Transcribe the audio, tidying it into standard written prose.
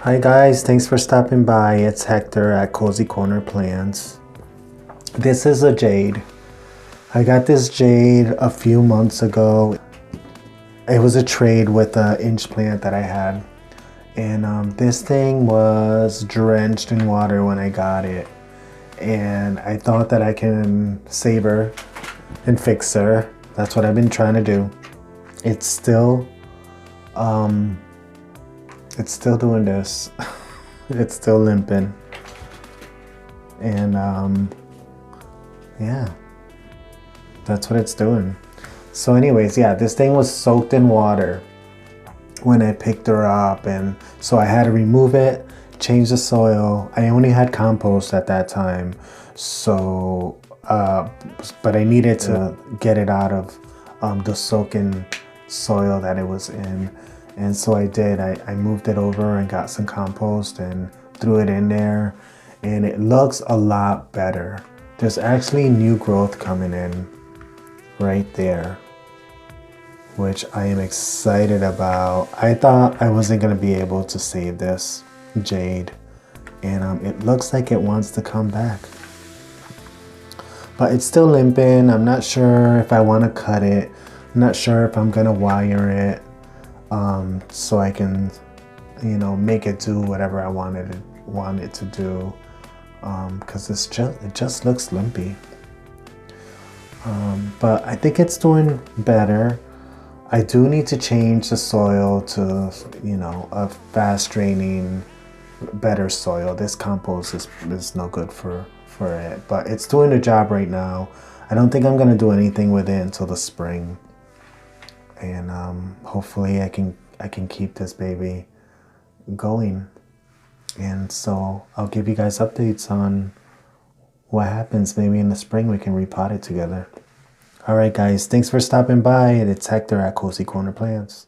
Hi guys, thanks for stopping by. It's Hector at Cozy Corner Plants. This is a jade. I got this jade a few months ago. It was a trade with an inch plant that I had. And this thing was drenched in water when I got it. And I thought that I can save her and fix her. That's what I've been trying to do. It's still doing this. It's still limping. And yeah, that's what it's doing. So anyways, yeah, this thing was soaked in water when I picked her up, and so I had to remove it, change the soil. I only had compost at that time, so but I needed to get it out of the soaking soil that it was in. And so I did. I moved it over and got some compost and threw it in there, and it looks a lot better. There's actually new growth coming in right there, which I am excited about. I thought I wasn't going to be able to save this jade, and it looks like it wants to come back. But it's still limping. I'm not sure if I want to cut it. I'm not sure if I'm going to wire it. So I can, make it do whatever I want it to do, because it just looks limpy. But I think it's doing better. I do need to change the soil to, a fast draining, better soil. This compost is no good for it, but it's doing the job right now. I don't think I'm gonna do anything with it until the spring. And hopefully I can keep this baby going. And so I'll give you guys updates on what happens. Maybe in the spring we can repot it together. All right guys, thanks for stopping by. It's Hector at Cozy Corner Plants.